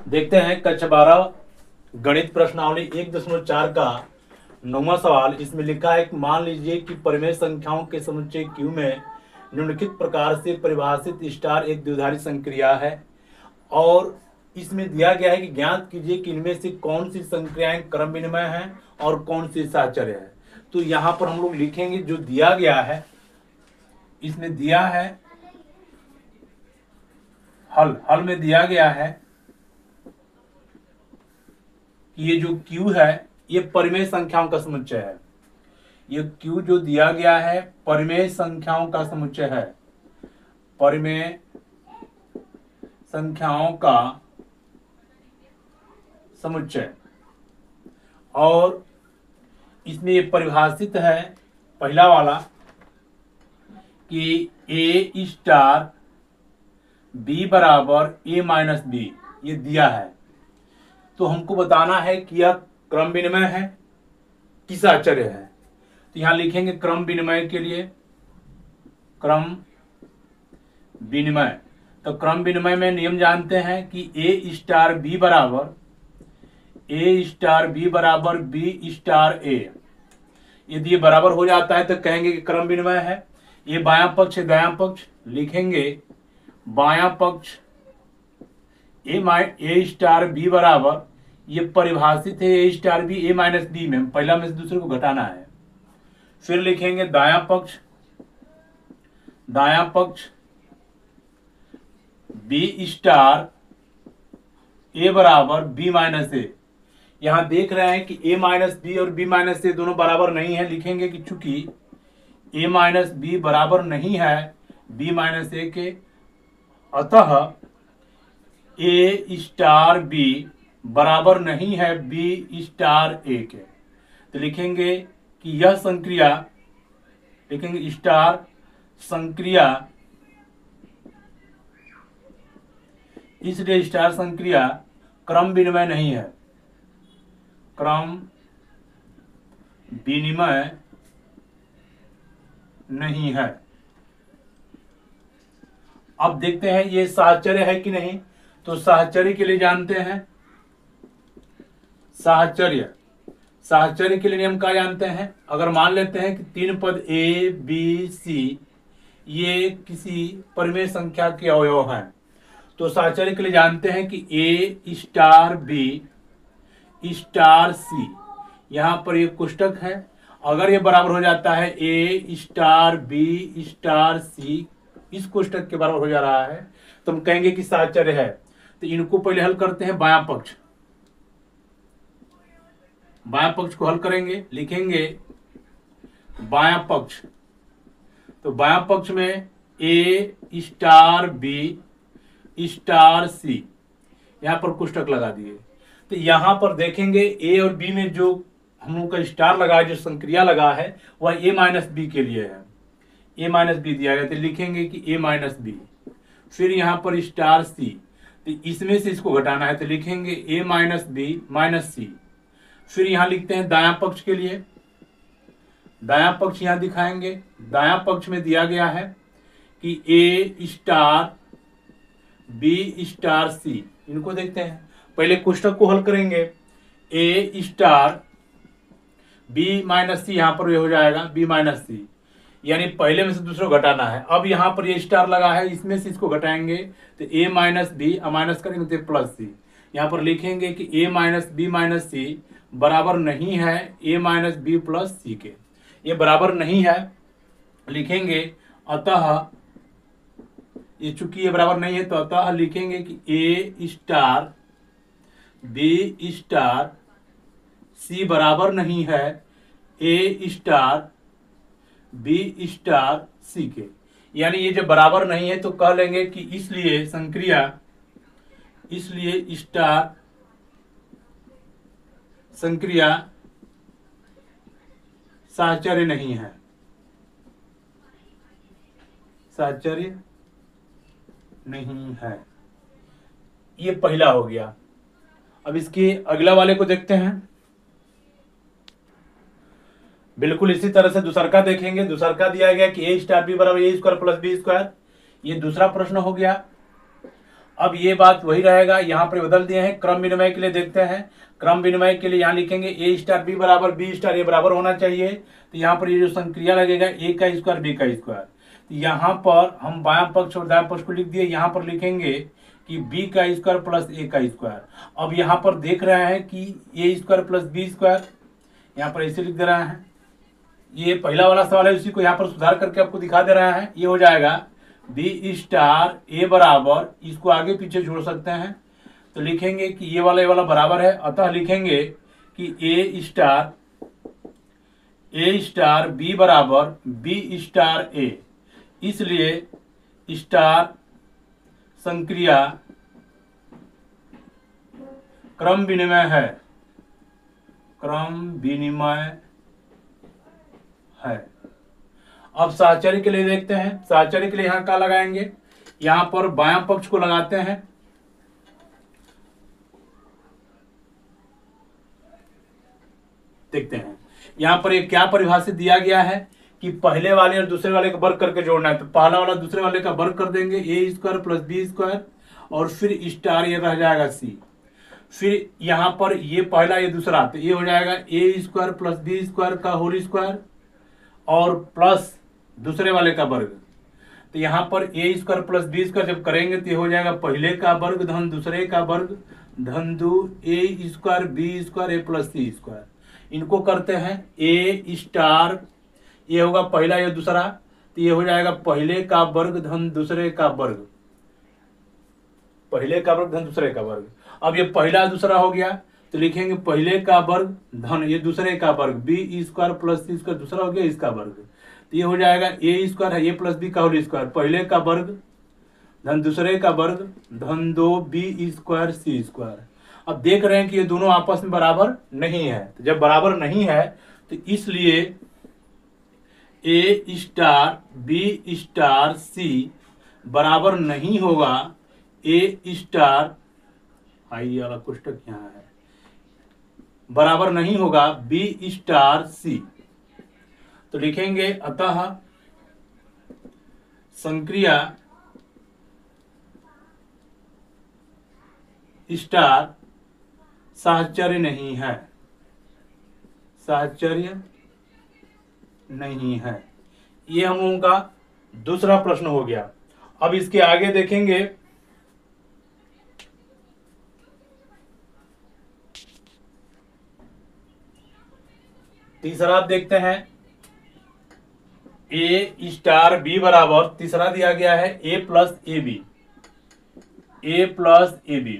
देखते हैं कक्षा 12 गणित प्रश्नावली 1.4 का 9वां सवाल। इसमें लिखा है कि मान लीजिए कि परिमेय संख्याओं के समुच्चय Q में निम्नलिखित प्रकार से परिभाषित स्टार एक द्विआधारी संक्रिया है और इसमें दिया गया है कि ज्ञात कीजिए कि इनमें से कौन सी संक्रियाएं क्रम विनिमय हैं और कौन सी साहचर्य है। तो यहाँ पर हम लोग लिखेंगे जो दिया गया है, इसमें दिया है हल में दिया गया है कि ये जो Q है ये परिमेय संख्याओं का समुच्चय है। ये Q जो दिया गया है परिमेय संख्याओं का समुच्चय है, परिमेय संख्याओं का समुच्चय। और इसमें ये परिभाषित है पहला वाला कि A स्टार B बराबर A माइनस B, ये दिया है। तो हमको बताना है कि यह क्रम विनिमय है कि साहचर्य है। तो यहां लिखेंगे क्रम विनिमय के लिए क्रम विनिमय। तो क्रम विनिमय में नियम जानते हैं कि A स्टार B बराबर B स्टार A। यदि ये बराबर हो जाता है तो कहेंगे कि क्रम विनिमय है। ये बायां पक्ष दायां पक्ष लिखेंगे, बायां पक्ष A स्टार B बराबर, ये परिभाषित है A star B A minus B में, पहला में से दूसरे को घटाना है। फिर लिखेंगे दायां पक्ष B स्टार A बराबर B माइनस A। यहां देख रहे हैं कि A माइनस B और B माइनस A दोनों बराबर नहीं है। लिखेंगे कि चूंकि A माइनस B बराबर नहीं है B माइनस A के, अतः A स्टार B बराबर नहीं है B स्टार A के। तो लिखेंगे कि यह संक्रिया, लिखेंगे स्टार संक्रिया, इसलिए स्टार संक्रिया क्रम विनिमय नहीं है, क्रम विनिमय नहीं है। अब देखते हैं ये साहचर्य है कि नहीं। तो साहचर्य के लिए जानते हैं, साहचर्य के लिए नियम क्या जानते हैं। अगर मान लेते हैं कि तीन पद A B C ये किसी परिमेय संख्या के अवयव हैं, तो साहचर्य के लिए जानते हैं कि A star B star C, यहां पर ये कोष्टक है। अगर ये बराबर हो जाता है A star B star C, इस कोष्टक के बराबर हो जा रहा है, तो हम कहेंगे कि साहचर्य है। तो इनको पहले हल करते हैं। बायां पक्ष को हल करेंगे, लिखेंगे बायां पक्ष। तो बायां पक्ष में A star B star C, यहां पर कोष्टक लगा दिए। तो यहां पर देखेंगे A और B में जो हम लोग का स्टार लगा है, जो संक्रिया लगा है, वह A माइनस B के लिए है। A माइनस B दिया गया, तो लिखेंगे कि A माइनस B। फिर यहां पर स्टार C, तो इसमें से इसको घटाना है, तो लिखेंगे A minus B minus C। फिर यहां लिखते हैं दायां पक्ष के लिए, दायां पक्ष यहां दिखाएंगे। दायां पक्ष में दिया गया है कि A star B star C, इनको देखते हैं। पहले कोष्टक को हल करेंगे। A star B minus C, यहां पर ये हो जाएगा B माइनस C, यानी पहले में से दूसरे को घटाना है। अब यहां पर ये स्टार लगा है, इसमें से इसको घटाएंगे, तो A माइनस B माइनस करेंगे तो प्लस C। यहां पर लिखेंगे कि A minus B minus C बराबर नहीं है A minus B plus C के, ये बराबर नहीं है। लिखेंगे अतः, ये चूंकि ये बराबर नहीं है तो अतः लिखेंगे कि A star B star C बराबर नहीं है A star B star C के। यानी ये जब बराबर नहीं है तो कह लेंगे कि इसलिए संक्रिया, इसलिए स्टार संक्रिया साहचर्य नहीं है, साहचर्य नहीं है। ये पहला हो गया। अब इसके अगला वाले को देखते हैं। बिल्कुल इसी तरह से दूसरका देखेंगे। दूसरका दिया गया कि A स्टार B बराबर A square plus B square, ये दूसरा प्रश्न हो गया। अब ये बात वही रहेगा, यहाँ पर बदल दिए हैं। क्रम विनिमय के लिए देखते हैं, क्रम विनिमय के लिए यहाँ लिखेंगे ए स्टार बी बराबर बी स्टार ए बराबर होना चाहिए। तो यहाँ पर ये जो संक्रिया लगेगा ए का स्क्वायर बी का स्क्वायर, तो यहाँ पर हम बायां पक्ष और दायां पक्ष को लिख दिए। यहाँ पर लिखेंगे कि बी का स्क्वायर प्लस ए का स्क्वायर। अब यहाँ पर देख रहे हैं कि ए स्क्वायर प्लस बी स्क्वायर, यहाँ पर ऐसे लिख दे रहे हैं। ये पहला वाला सवाल है, उसी को यहाँ पर सुधार करके आपको दिखा दे रहा है। ये हो जाएगा बी स्टार ए बराबर, इसको आगे पीछे जोड़ सकते हैं तो लिखेंगे कि ये वाला बराबर है, अतः लिखेंगे कि ए स्टार बी बराबर बी स्टार ए। इसलिए स्टार संक्रिया क्रम विनिमय है, क्रम विनिमय है। अब साहचर्य के लिए देखते हैं। साहचर्य के लिए यहां क्या लगाएंगे, यहां पर बायां पक्ष को लगाते हैं। देखते हैं यहां पर एक क्या परिभाषित दिया गया है कि पहले वाले और दूसरे वाले का वर्ग करके जोड़ना है। तो पहला वाला दूसरे वाले का वर्ग कर देंगे, ए स्क्वायर प्लस बी स्क्वायर, और फिर स्टार ये रह जाएगा सी। फिर यहाँ पर ये पहला ये दूसरा, तो ये हो जाएगा A square plus B square का होल स्क्वायर और प्लस दूसरे वाले का वर्ग। तो यहाँ पर ए स्क्वायर प्लस बी स्क्वायर जब करेंगे तो ये हो जाएगा पहले का वर्ग धन दूसरे का वर्ग धन दो ए स्क्वायर बी स्क्वायर ए प्लस सी स्क्वायर। इनको करते हैं ए स्टार, ये होगा पहला या दूसरा, तो ये हो जाएगा पहले का वर्ग धन दूसरे का वर्ग, पहले का वर्ग धन दूसरे का वर्ग। अब ये पहला दूसरा हो गया तो लिखेंगे पहले का वर्ग धन ये दूसरे का वर्ग बी स्क्वायर प्लस सी स्क्वायर, दूसरा हो गया इसका वर्ग। तो ये हो जाएगा ए स्क्वायर है ए प्लस बी का होल स्क्वायर, पहले का वर्ग धन दूसरे का वर्ग धन दो बी स्क्वायर सी स्क्वायर। अब देख रहे हैं कि ये दोनों आपस में बराबर नहीं है, तो जब बराबर नहीं है तो इसलिए ए स्टार बी स्टार सी बराबर नहीं होगा ए स्टार, आई वाला कोष्टक यहाँ है, बराबर नहीं होगा बी स्टार सी। तो लिखेंगे अतः संक्रिया स्टार साहचर्य नहीं है, साहचर्य नहीं है। ये हम लोगों का दूसरा प्रश्न हो गया। अब इसके आगे देखेंगे तीसरा, आप देखते हैं ए स्टार बी बराबर, तीसरा दिया गया है A plus A B, A plus A B.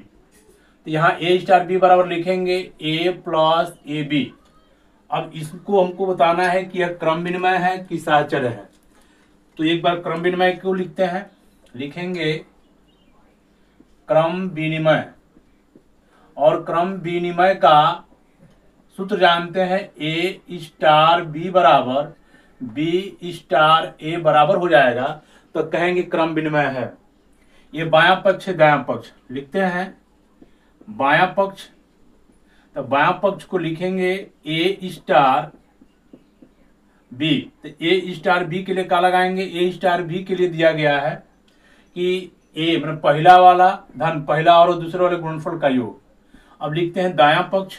तो यहां ए स्टार बी बराबर लिखेंगे ए प्लस ए बी। अब इसको हमको बताना है कि यह क्रम विनिमय है कि साहचर्य है। तो एक बार क्रम विनिमय को लिखते हैं, लिखेंगे क्रम विनिमय, और क्रम विनिमय का सूत्र जानते हैं ए स्टार बी बराबर बी स्टार ए बराबर हो जाएगा। तो कहेंगे क्रम विनिमय है। ये बायां पक्ष है दायां पक्ष, लिखते हैं बायां पक्ष, तो बायां पक्ष को लिखेंगे ए स्टार बी। तो ए स्टार बी के लिए क्या लगाएंगे, ए स्टार बी के लिए दिया गया है कि ए मतलब पहला वाला धन पहला और दूसरे वाले गुणनफल का योग। अब लिखते हैं दायां पक्ष,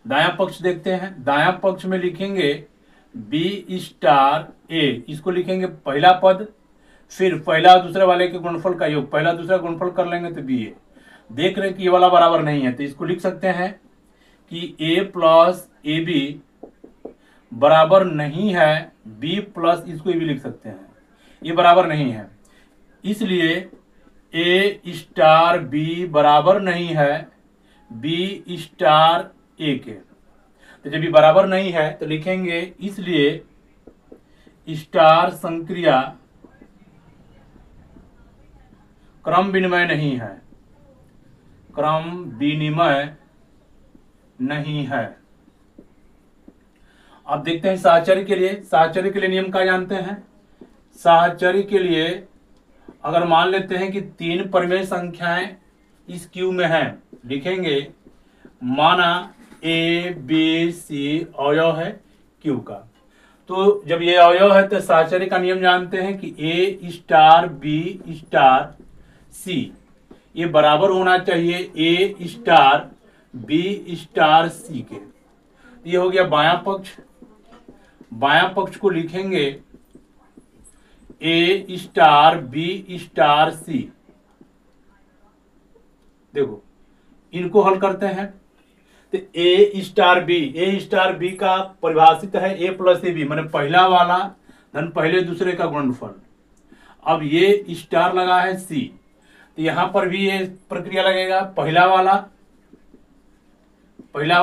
दायां पक्ष देखते हैं, दायां पक्ष में लिखेंगे बी स्टार ए, इसको लिखेंगे पहला पद, फिर पहला दूसरे वाले के गुणनफल का योग, पहला दूसरा गुणनफल कर लेंगे तो बी ए। देख रहे हैं कि ये वाला बराबर नहीं है, तो इसको लिख सकते हैं कि ए प्लस ए बी बराबर नहीं है बी प्लस, इसको भी लिख सकते हैं, ये बराबर नहीं है। इसलिए ए स्टार बी बराबर नहीं है बी स्टार ए के। तो जब ये बराबर नहीं है तो लिखेंगे इसलिए स्टार संक्रिया क्रम विनिमय नहीं है, क्रम विनिमय नहीं है। अब देखते हैं साहचर्य के लिए। साहचर्य के लिए नियम क्या जानते हैं। साहचर्य के लिए अगर मान लेते हैं कि तीन परिमेय संख्याएं इस क्यू में हैं, लिखेंगे माना ए बी सी अवयव है क्यू का। तो जब ये अवयव है तो साहचर्य का नियम जानते हैं कि ए स्टार बी स्टार सी, ये बराबर होना चाहिए ए स्टार बी स्टार सी के। ये हो गया बायां पक्ष। बायां पक्ष को लिखेंगे ए स्टार बी स्टार सी। देखो इनको हल करते हैं तो ए स्टार बी का परिभाषित है ए प्लस ए बी, मैंने पहला वाला धन पहले दूसरे का गुणनफल। अब ये स्टार लगा है सी, तो यहां पर भी ये प्रक्रिया लगेगा, पहला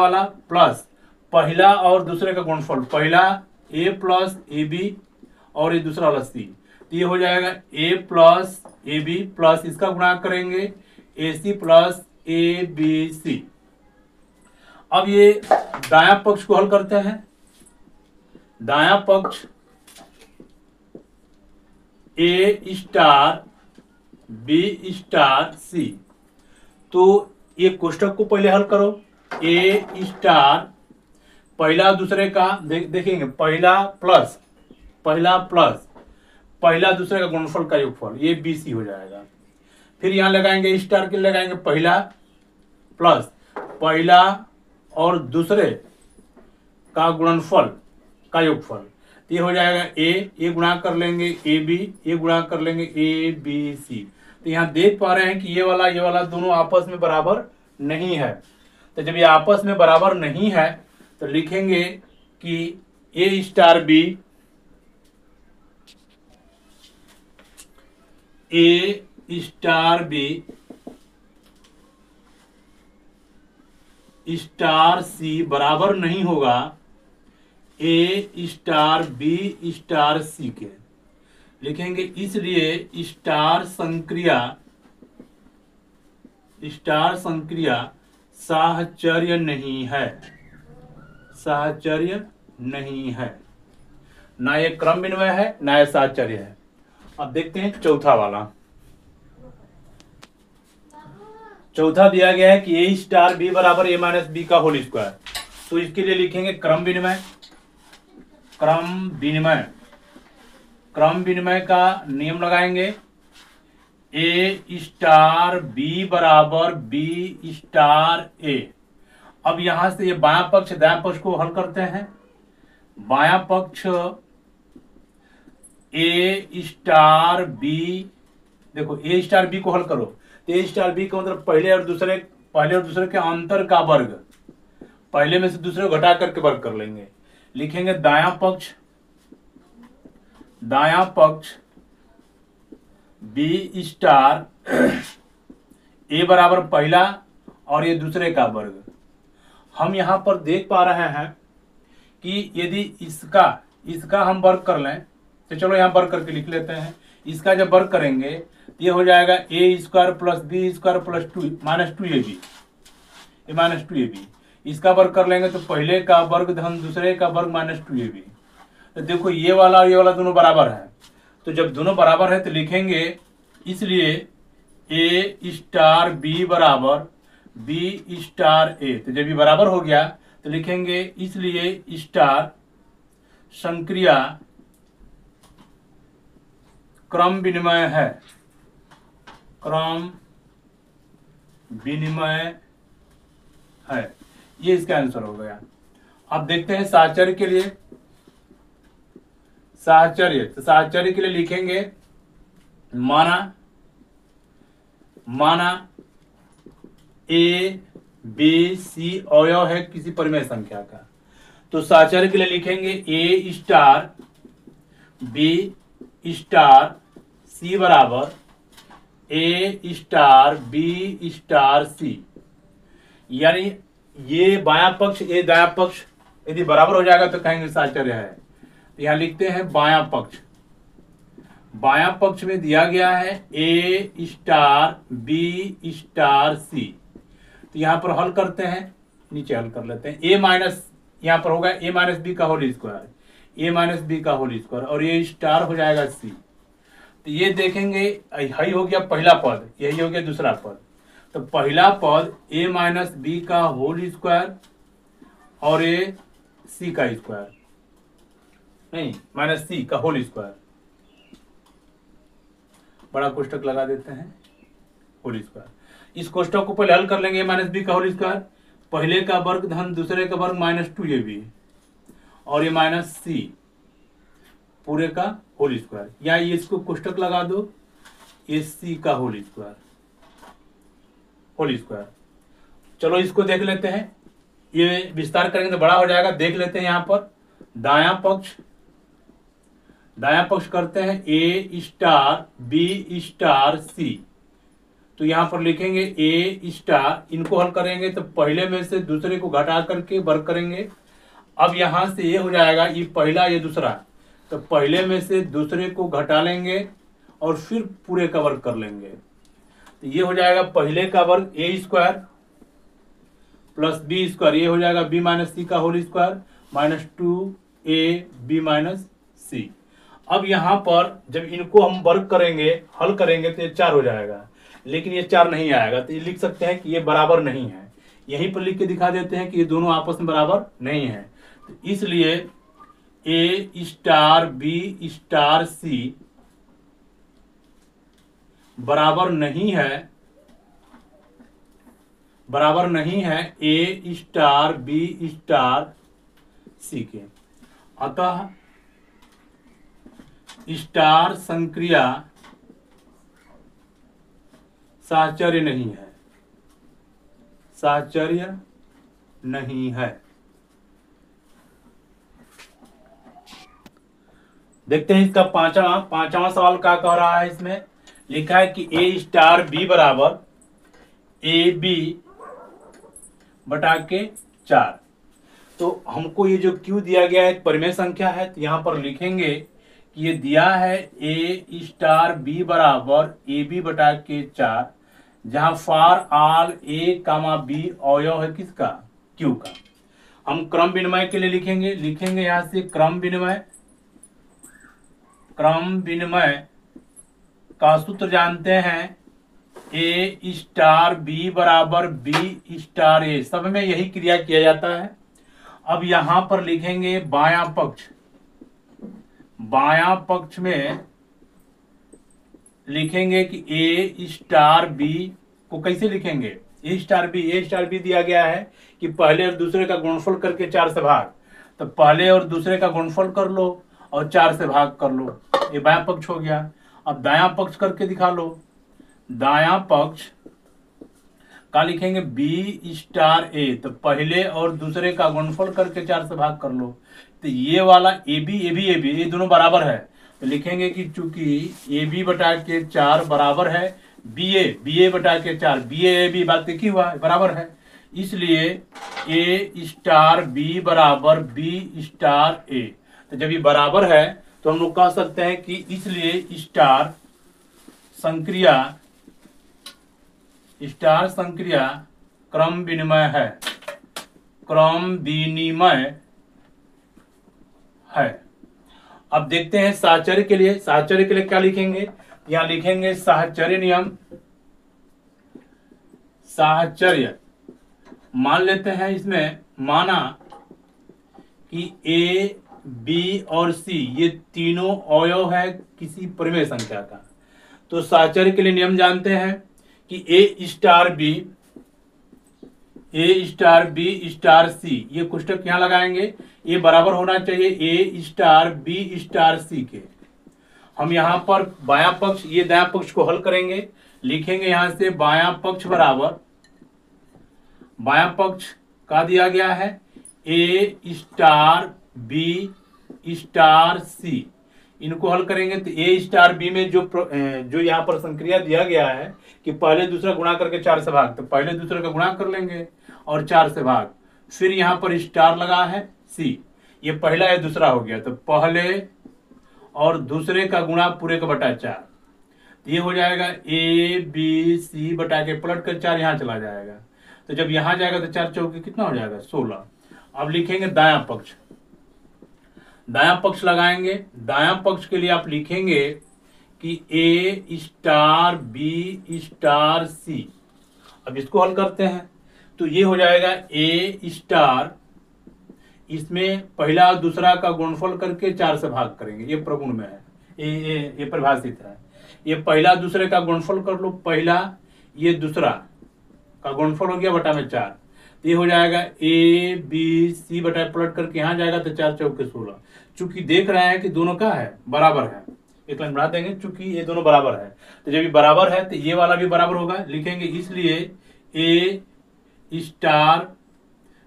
वाला प्लस पहला और दूसरे का गुणनफल, पहला ए प्लस ए बी और ये दूसरा वाला सी, तो ये हो जाएगा ए प्लस ए बी प्लस इसका गुणा करेंगे ए C plus A B C. अब ये दायां पक्ष को हल करते हैं। दायां पक्ष ए स्टार बी स्टार सी, तो ये कोष्टक को पहले हल करो। ए स्टार पहला दूसरे का देखेंगे, पहला दूसरे का गुणनफल का योगफल, ये बी सी हो जाएगा। फिर यहां लगाएंगे स्टार के लगाएंगे पहला प्लस पहला और दूसरे का गुणनफल का योगफल, ये हो जाएगा ए गुणा कर लेंगे ए बी, ए गुणा कर लेंगे ए बी सी। तो यहाँ देख पा रहे हैं कि ये वाला दोनों आपस में बराबर नहीं है। तो जब ये आपस में बराबर नहीं है तो लिखेंगे कि ए स्टार बी स्टार सी बराबर नहीं होगा ए स्टार बी स्टार सी के। लिखेंगे इसलिए स्टार संक्रिया साहचर्य नहीं है, ना ये क्रम विनिमय है ना ये साहचर्य है। अब देखते हैं चौथा वाला। चौथा दिया गया है कि ए स्टार बी बराबर ए माइनस बी का होल स्क्वायर, तो इसके लिए लिखेंगे क्रम विनिमय का नियम लगाएंगे। ए स्टार बी बराबर बी स्टार ए। अब यहां से ये बायां पक्ष दायां पक्ष को हल करते हैं। बायां पक्ष ए स्टार बी, देखो ए स्टार बी को हल करो, ए स्टार बी का मतलब पहले और दूसरे के अंतर का वर्ग, पहले में से दूसरे को घटा करके वर्ग कर लेंगे। लिखेंगे दायां पक्ष बी स्टार ए बराबर पहला और ये दूसरे का वर्ग। हम यहां पर देख पा रहे हैं कि यदि इसका हम वर्ग कर लें तो चलो यहां वर्ग करके लिख लेते हैं। इसका जब वर्ग करेंगे ये हो जाएगा A square plus B square plus minus two A B. इसका वर्ग कर लेंगे तो पहले का वर्ग धन दूसरे का वर्ग माइनस टू ए बी। तो देखो ये वाला और ये वाला दोनों बराबर है, तो जब दोनों बराबर है तो लिखेंगे इसलिए ए स्टार बी बराबर बी स्टार ए। तो जब ये बराबर हो गया तो लिखेंगे इसलिए स्टार संक्रिया क्रम विनिमय है। ये इसका आंसर हो गया। अब देखते हैं साहचर्य के लिए। साहचर्य के लिए लिखेंगे माना ए बी सी अवयव है किसी परिमेय संख्या का, तो साहचर्य के लिए लिखेंगे ए स्टार बी स्टार सी बराबर ए स्टार बी स्टार सी। यानी ये बायां पक्ष ये दायां पक्ष यदि बराबर हो जाएगा तो कहेंगे साहचर्य है। तो यहां लिखते हैं बायां पक्ष में दिया गया है ए स्टार बी स्टार सी। तो यहां पर हल करते हैं, नीचे हल कर लेते हैं। ए माइनस यहां पर होगा ए माइनस बी का होल स्क्वायर और ये स्टार हो जाएगा सी। तो ये देखेंगे यही हो गया पहला पद, यही हो गया दूसरा पद। तो पहला पद ए माइनस बी का होल स्क्वायर और ए सी का स्क्वायर, नहीं माइनस सी का होल स्क्वायर, बड़ा कोष्टक लगा देते हैं। Whole square. इस कोष्टक को पहले हल कर लेंगे, माइनस बी का होल स्क्वायर, पहले का वर्ग धन दूसरे का वर्ग माइनस 2ab और ये माइनस सी पूरे का होल स्क्वायर, या ये इसको कोष्टक लगा दो, ये सी का होल स्क्वायर। चलो इसको देख लेते हैं, ये विस्तार करेंगे तो बड़ा हो जाएगा। देख लेते हैं यहाँ पर दायां पक्ष करते हैं ए स्टार बी स्टार सी, तो यहाँ पर लिखेंगे ए स्टार, इनको हल करेंगे तो पहले में से दूसरे को घटा करके वर्ग करेंगे। अब यहाँ से ये हो जाएगा, ये पहला ये दूसरा, तो पहले में से दूसरे को घटा लेंगे और फिर पूरे का वर्ग कर लेंगे, तो ये हो जाएगा पहले का वर्ग A square plus B square, ये हो जाएगा बी माइनस सी का whole square minus 2ab minus C. अब यहाँ पर जब इनको हम वर्ग करेंगे, हल करेंगे तो ये 4 हो जाएगा, लेकिन ये 4 नहीं आएगा, तो ये लिख सकते हैं कि ये बराबर नहीं है। यहीं पर लिख के दिखा देते हैं कि ये दोनों आपस में बराबर नहीं है, तो इसलिए ए स्टार बी स्टार सी बराबर नहीं है ए स्टार बी स्टार सी के। अतः स्टार संक्रिया साहचर्य नहीं है। देखते हैं इसका पांचवा सवाल क्या कह रहा है। इसमें लिखा है कि ए स्टार बी बराबर ए बी बटा के 4। तो हमको ये जो क्यू दिया गया है परिमेय संख्या है, तो यहाँ पर लिखेंगे कि ये दिया है ए स्टार बी बराबर ए बी बटा के 4, जहां for all A comma B अवयव है किसका, क्यू का। हम क्रम विनिमय के लिए लिखेंगे यहां से क्रम विनिमय का सूत्र जानते हैं, ए स्टार बी बराबर बी स्टार ए, सब में यही क्रिया किया जाता है। अब यहां पर लिखेंगे बायां पक्ष में लिखेंगे कि ए स्टार बी को कैसे लिखेंगे, ए स्टार बी दिया गया है कि पहले और दूसरे का गुणनफल करके 4 से भाग, तो पहले और दूसरे का गुणनफल कर लो और 4 से भाग कर लो, ये बायां पक्ष हो गया। अब दायां पक्ष करके दिखा लो, दायां पक्ष का लिखेंगे बी स्टार ए, तो पहले और दूसरे का गुणनफल करके 4 से भाग कर लो, तो ये वाला ए बी ये दोनों बराबर है, तो लिखेंगे कि चूंकि ए बी बटा के 4 बराबर है बी ए बटा के 4, बी ए बी बात देखी हुआ है बराबर है, इसलिए ए स्टार बी बराबर बी स्टार ए। तो जब ये बराबर है तो हम लोग कह सकते हैं कि इसलिए स्टार संक्रिया क्रम विनिमय है। अब देखते हैं साहचर्य के लिए क्या लिखेंगे, यहां लिखेंगे साहचर्य मान लेते हैं। इसमें माना कि ए बी और सी ये तीनों अवयव है किसी परिमेय संख्या का, तो साहचर्य के लिए नियम जानते हैं कि ए स्टार बी स्टार सी, ये कोष्टक यहां लगाएंगे, ये बराबर होना चाहिए ए स्टार बी स्टार सी के। हम यहां पर बायां पक्ष, ये दायां पक्ष को हल करेंगे, लिखेंगे यहां से बायां पक्ष बराबर, बायां पक्ष का दिया गया है ए स्टार बी स्टार सी, इनको हल करेंगे तो ए स्टार बी में जो यहाँ पर संक्रिया दिया गया है कि पहले दूसरा गुणा करके 4 से भाग, तो पहले दूसरे का गुणा कर लेंगे और 4 से भाग, फिर यहाँ पर स्टार लगा है सी, ये पहला है दूसरा हो गया, तो पहले और दूसरे का गुणा पूरे का बटा 4, तो ये हो जाएगा ए बी सी बटा के पलट कर 4 यहाँ चला जाएगा, तो जब यहाँ जाएगा तो 4 चौके कितना हो जाएगा 16। अब लिखेंगे दायां पक्ष लगाएंगे, दायां पक्ष के लिए आप लिखेंगे कि ए स्टार बी स्टार सी। अब इसको हल करते हैं तो ये हो जाएगा ए स्टार, इसमें पहला और दूसरा का गुणनफल करके 4 से भाग करेंगे, ये प्रगुण में है, ये परिभाषित है, ये पहला दूसरे का गुणनफल कर लो, पहला ये दूसरा का गुणनफल हो गया बटा में 4, तो ये हो जाएगा ए बी सी बटा पलट करके यहाँ जाएगा तो 4 चौके 16। चूंकि देख रहे हैं कि दोनों का है बराबर है, एक लाइन बढ़ा देंगे, चूंकि ये दोनों बराबर है तो जब ये बराबर है तो ये वाला भी बराबर होगा, लिखेंगे इसलिए ए स्टार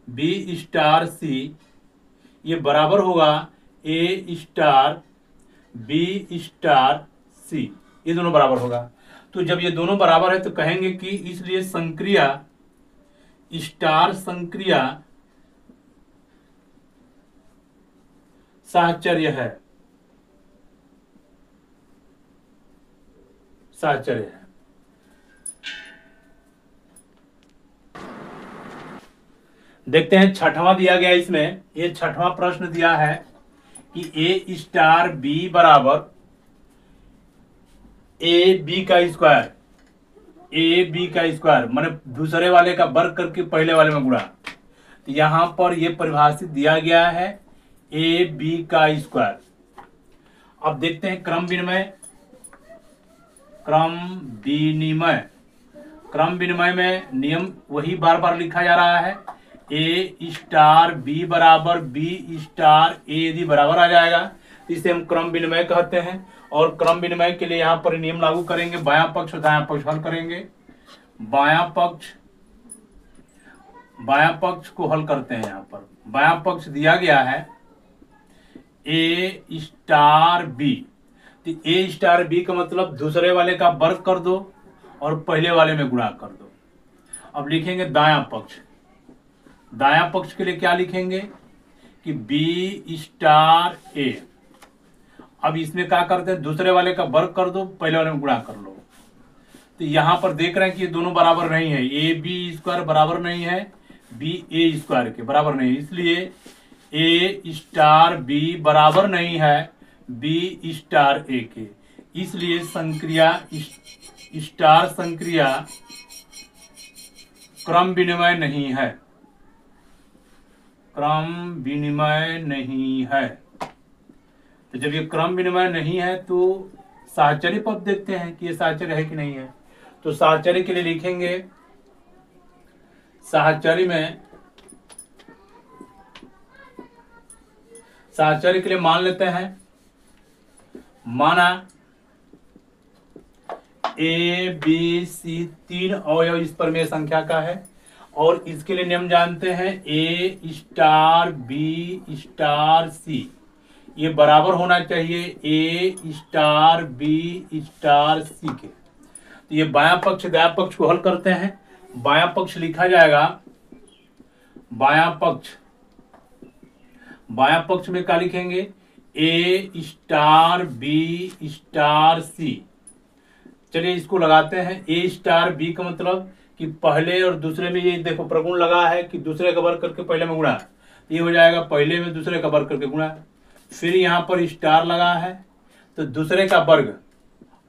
बी स्टार सी ये बराबर होगा ए स्टार बी स्टार सी, ये दोनों बराबर होगा। तो जब ये दोनों बराबर है तो कहेंगे कि इसलिए संक्रिया स्टार संक्रिया साहचर्य है, साहचर्य है। देखते हैं छठवां दिया गया, इसमें ये छठवां प्रश्न दिया है कि ए स्टार बी बराबर ए बी का स्क्वायर, ए बी का स्क्वायर माने दूसरे वाले का वर्ग करके पहले वाले में गुणा। तो यहां पर यह परिभाषित दिया गया है ए बी का स्क्वायर। अब देखते हैं क्रम विनिमय, क्रम विनिमय, क्रम विनिमय में नियम वही बार बार लिखा जा रहा है, ए स्टार बी बराबर बी स्टार ए यदि बराबर आ जाएगा तो इसे हम क्रम विनिमय कहते हैं। और क्रम विनिमय के लिए यहाँ पर नियम लागू करेंगे, बायां पक्ष और दायां पक्ष हल करेंगे। बायां पक्ष को हल करते हैं। यहाँ पर बायां पक्ष दिया गया है ए स्टार बी, तो ए स्टार बी का मतलब दूसरे वाले का वर्ग कर दो और पहले वाले में गुणा कर दो। अब लिखेंगे दायां पक्ष, दायां पक्ष के लिए क्या लिखेंगे कि बी स्टार ए। अब इसमें क्या करते हैं, दूसरे वाले का वर्ग कर दो पहले वाले में गुणा कर लो। तो यहां पर देख रहे हैं कि ये दोनों बराबर नहीं है, ए बी स्क्वायर बराबर नहीं है बी ए स्क्वायर के बराबर नहीं है, इसलिए ए स्टार बी बराबर नहीं है बी स्टार ए के, इसलिए संक्रिया स्टार संक्रिया क्रम विनिमय नहीं है, क्रम विनिमय नहीं है। तो जब ये क्रम विनिमय नहीं है तो साहचर्य पद देखते हैं कि ये साहचर्य है कि नहीं है। तो साहचर्य के लिए लिखेंगे, साहचर्य में, साहचर्य के लिए मान लेते हैं, माना ए बी सी तीन अवयव इस परमेय संख्या का है और इसके लिए नियम जानते हैं ए स्टार बी स्टार सी ये बराबर होना चाहिए ए स्टार बी स्टार सी के। तो ये बायां पक्ष दायां पक्ष को हल करते हैं। बायां पक्ष लिखा जाएगा, बायां पक्ष में क्या लिखेंगे ए स्टार बी स्टार सी। चलिए इसको लगाते हैं, ए स्टार बी का मतलब कि पहले और दूसरे में ये देखो प्रगुण लगा है कि दूसरे का वर्ग करके पहले में गुणा, ये हो जाएगा पहले में दूसरे का वर्ग करके गुणा। फिर यहाँ पर स्टार लगा है तो दूसरे का वर्ग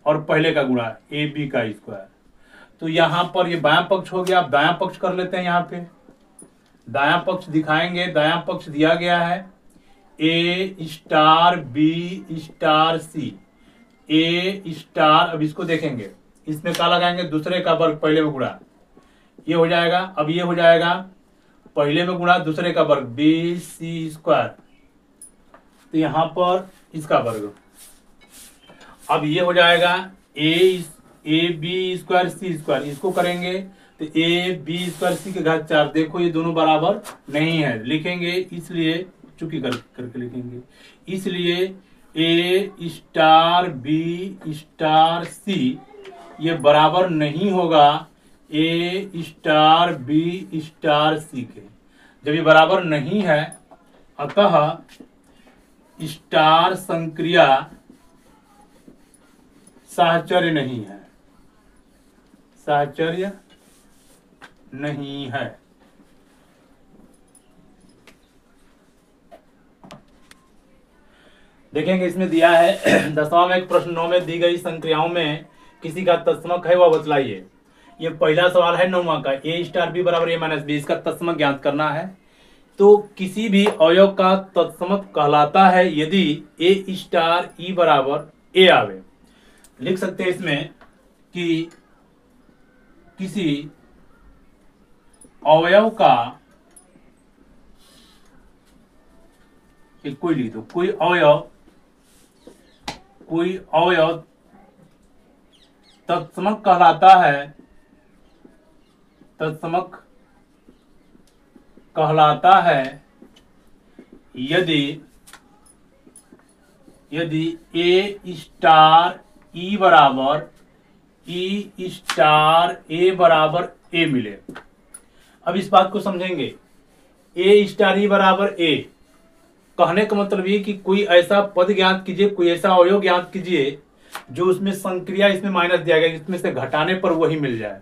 और पहले का गुणा ए बी का स्क्वायर। तो यहाँ पर ये बायां पक्ष हो गया। अब दायां पक्ष कर लेते हैं। यहाँ पे दायां पक्ष दिखाएंगे, दायां पक्ष दिया गया है ए स्टार बी स्टार सी, ए स्टार। अब इसको देखेंगे, इसमें क्या लगाएंगे दूसरे का वर्ग पहले में गुणा, ये हो जाएगा। अब ये हो जाएगा पहले में गुणा दूसरे का वर्ग बी सी स्क्वायर, तो यहां पर इसका वर्ग। अब ये हो जाएगा A B square C square, इसको करेंगे तो ए बी स्क्वायर सी के घात 4। देखो ये दोनों बराबर नहीं है, लिखेंगे इसलिए चुकी करके लिखेंगे, इसलिए ए स्टार बी स्टार सी ये बराबर नहीं होगा ए स्टार बी स्टार सी के। जब ये बराबर नहीं है अतः स्टार संक्रिया साहचर्य नहीं है, साहचर्य नहीं है। देखेंगे इसमें दिया है 10वां में एक प्रश्न 9 में दी गई संक्रियाओं में किसी का तत्समक है वह बतलाइए। ये पहला सवाल है 9वां का, ए स्टार बी बराबर ए माइनस बी, इसका तत्समक ज्ञात करना है। तो किसी भी अवयव का तत्समक कहलाता है यदि ए स्टार ई बराबर ए आवे। लिख सकते हैं इसमें कि किसी अवयव का, कोई लिख दो, कोई अवयव तत्समक कहलाता है, तत्समक कहलाता है यदि ए स्टार ई बराबर ई स्टार ए बराबर ए मिले। अब इस बात को समझेंगे। ए स्टार ई बराबर ए कहने का मतलब ये कि कोई ऐसा पद ज्ञात कीजिए, कोई ऐसा अवयव ज्ञात कीजिए जो उसमें संक्रिया इसमें माइनस दिया गया, इसमें से घटाने पर वही मिल जाए।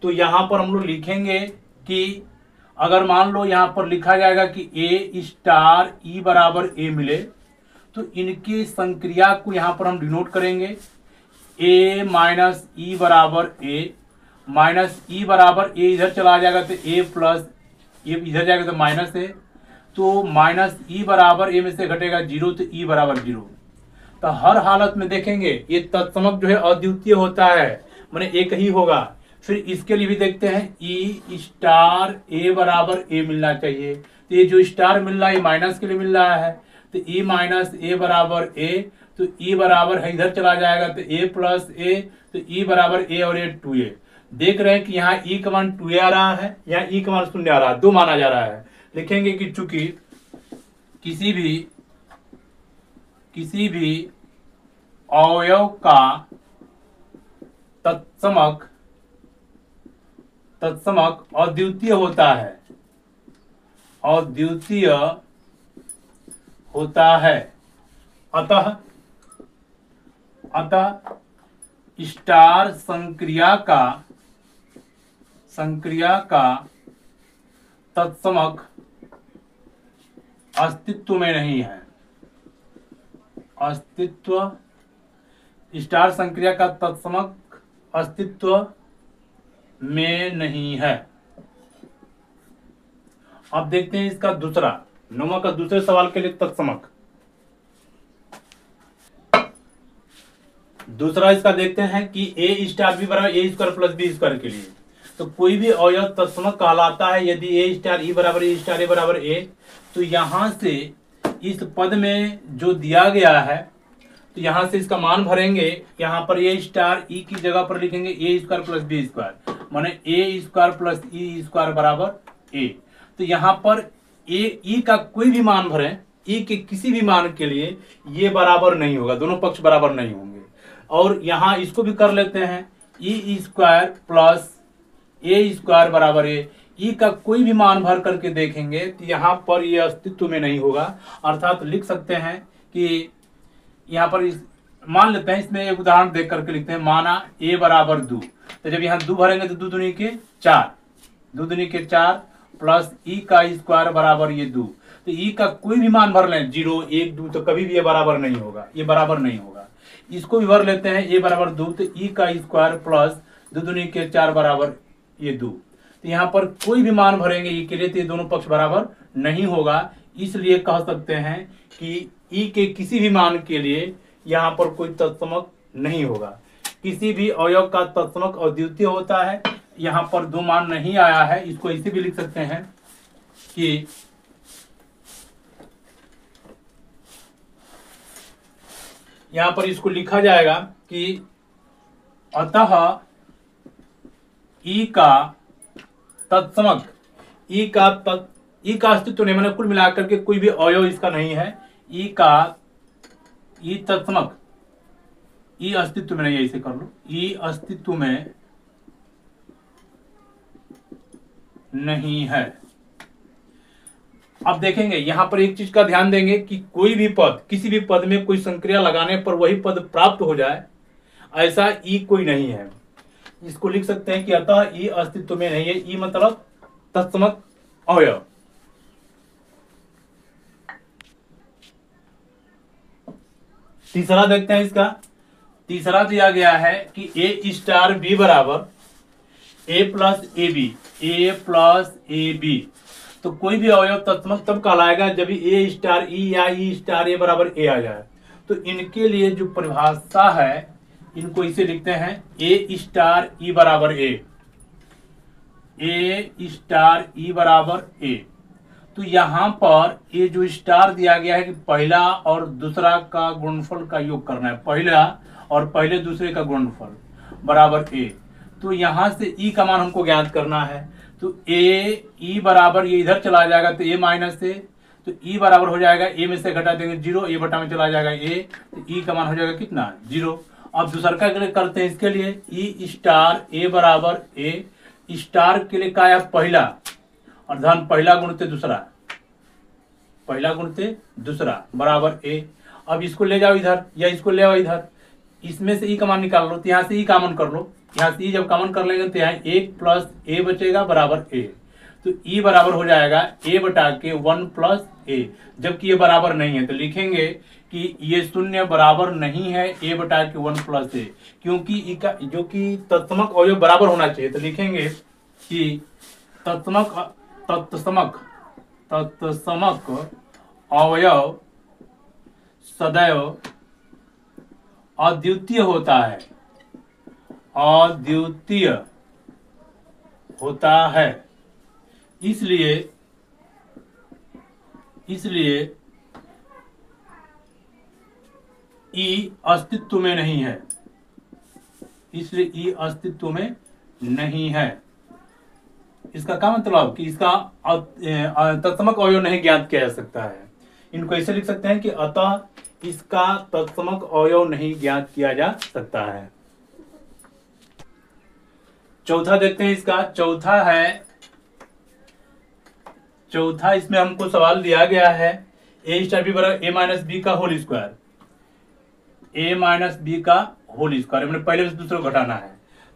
तो यहां पर हम लोग लिखेंगे कि अगर मान लो यहां पर लिखा जाएगा कि ए स्टार ई बराबर ए मिले, तो इनकी संक्रिया को यहां पर हम डिनोट करेंगे ए माइनस ई बराबर ए, माइनस ई बराबर ए इधर चला जाएगा तो ए प्लस ए इधर जाएगा तो माइनस ए, तो माइनस ई बराबर ए में से घटेगा 0 तो ई बराबर 0। तो हर हालत में देखेंगे ये तत्समक जो है अद्वितीय होता है, माने एक ही होगा। फिर इसके लिए भी देखते हैं ई स्टार ए बराबर ए मिलना चाहिए। तो ये जो स्टार मिल रहा है ये माइनस के लिए मिल रहा है, तो ई माइनस ए बराबर ए, तो ई बराबर है इधर चला जाएगा तो ए प्लस ए, तो ई बराबर ए और ए 2a। देख रहे हैं कि यहाँ ई का मान 2a आ रहा है, यहाँ ई का मान 0 आ रहा है, 2 माना जा रहा है। लिखेंगे कि चूंकि किसी भी अवयव का तत्समक अद्वितीय होता है, अद्वितीय होता है, अतः स्टार संक्रिया का तत्समक अस्तित्व में नहीं है, स्टार संक्रिया का तत्समक अस्तित्व में नहीं है। अब देखते हैं इसका दूसरा, 9वां का दूसरे सवाल के लिए तत्समक। दूसरा इसका देखते हैं कि ए स्टार बी बराबर ए स्क्वायर प्लस बी स्क्वायर के लिए। तो कोई भी अवयव तत्समक कहलाता है यदि ए स्टार ई बराबर ए स्टार ए बराबर ए। तो यहां से इस पद में जो दिया गया है, तो यहां से इसका मान भरेंगे। यहां पर ए स्टार ई की जगह पर लिखेंगे ए स्क्वायर प्लस बी स्क्वायर, माने ए स्क्वायर प्लस ई स्क्वायर बराबर ए। तो यहां पर ए ई का कोई भी मान भरें, ई के किसी भी मान के लिए ये बराबर नहीं होगा, दोनों पक्ष बराबर नहीं होंगे। और यहां इसको भी कर लेते हैं, ई स्क्वायर प्लस ए स्क्वायर बराबर ए। ई का कोई भी मान भर करके देखेंगे तो यहाँ पर ये अस्तित्व में नहीं होगा। अर्थात लिख सकते हैं कि यहाँ पर मान लेते हैं, इसमें एक उदाहरण देख करके लिखते हैं। माना ए बराबर 2, तो जब यहाँ 2 भरेंगे तो 2 दूनी के 4, 2 दूनी के 4 प्लस ई का स्क्वायर बराबर ये 2। तो ई का कोई भी मान भर लें, 0 1 2, तो कभी भी ये बराबर नहीं होगा, ये बराबर नहीं होगा। इसको भी भर लेते हैं, ए बराबर 2, तो ई का स्क्वायर प्लस 2 दूनी के 4 बराबर ये 2। तो यहाँ पर कोई भी मान भरेंगे ई के लिए तो ये दोनों पक्ष बराबर नहीं होगा। इसलिए कह सकते हैं कि ई के किसी भी मान के लिए यहाँ पर कोई तत्समक नहीं होगा। किसी भी अवयव का तत्समक अद्वितीय होता है। यहाँ पर 2 मान नहीं आया है, इसको इसे भी लिख सकते हैं कि यहाँ पर इसको लिखा जाएगा कि अतः ई का तत्समक, ई का अस्तित्व नहीं, मैंने कुल मिलाकर के कोई भी अवयव इसका नहीं है। ई तत्समक, ई अस्तित्व में नहीं है, इसे कर लो, ई अस्तित्व में नहीं है। अब देखेंगे यहां पर एक चीज का ध्यान देंगे कि कोई भी पद, किसी भी पद में कोई संक्रिया लगाने पर वही पद प्राप्त हो जाए, ऐसा ई कोई नहीं है। इसको लिख सकते हैं कि अतः ई अस्तित्व में नहीं है। ई मतलब तत्समक अवयव। तीसरा देखते हैं, इसका तीसरा दिया गया है कि ए स्टार बी बराबर A plus A B, A plus A B. तो कोई भी अवयव तत्समक तब कहलाएगा जब ए स्टार ई या ई स्टार ए बराबर ए आ जाए। तो इनके लिए जो परिभाषा है, इनको इसे लिखते हैं ए स्टार ई बराबर ए। ए स्टार ई बराबर ए। तो यहाँ पर ये जो स्टार दिया गया है कि पहला और दूसरा का गुणनफल का योग करना है, पहला और पहले दूसरे का गुणनफल बराबर ए। तो यहाँ से ई का मान हमको ज्ञात करना है। तो ए ई बराबर, ये इधर चला जाएगा तो ए माइनस ए, तो ई बराबर हो जाएगा, ए में से घटा देंगे 0, ए बटा में चला जाएगा ए, तो ई का मान हो जाएगा कितना 0। अब दूसरा के लिए करते हैं, इसके लिए ई स्टार ए बराबर ए, स्टार के लिए क्या है पहला, और धन पहला गुणते दूसरा, पहला गुणते दूसरा बराबर ए। अब इसको ले जाओ इधर या इसको ले आओ इधर, इसमें से ई का मान निकाल लो, तो यहाँ से ई कॉमन कर लो, यहाँ से ई जब कॉमन कर लेंगे तो यहाँ 1 प्लस ए बचेगा बराबर ए। तो ई बराबर हो जाएगा ए बटा के 1 प्लस ए, जबकि ये बराबर नहीं है तो लिखेंगे कि ये शून्य बराबर नहीं है ए बटा के 1 प्लस ए, क्योंकि ई का जो कि तत्समक अवयव बराबर होना चाहिए, तो लिखेंगे कि तत्समक अवयव सदैव अद्वितीय होता है, अद्वितीय होता है। इसलिए ई अस्तित्व में नहीं है, इसलिए ई अस्तित्व में नहीं है। इसका क्या मतलब कि इसका तत्समक अवयव नहीं ज्ञात किया जा सकता है। इनको ऐसे लिख सकते हैं कि अतः इसका तत्समक अवयव नहीं ज्ञात किया जा सकता है। चौथा देखते हैं, इसका चौथा इसमें हमको सवाल दिया गया है ए स्टार बी बराबर ए माइनस बी का होल स्क्वायर, ए माइनस बी का होल स्क्वायर, हमने पहले से दूसरे को घटाना है।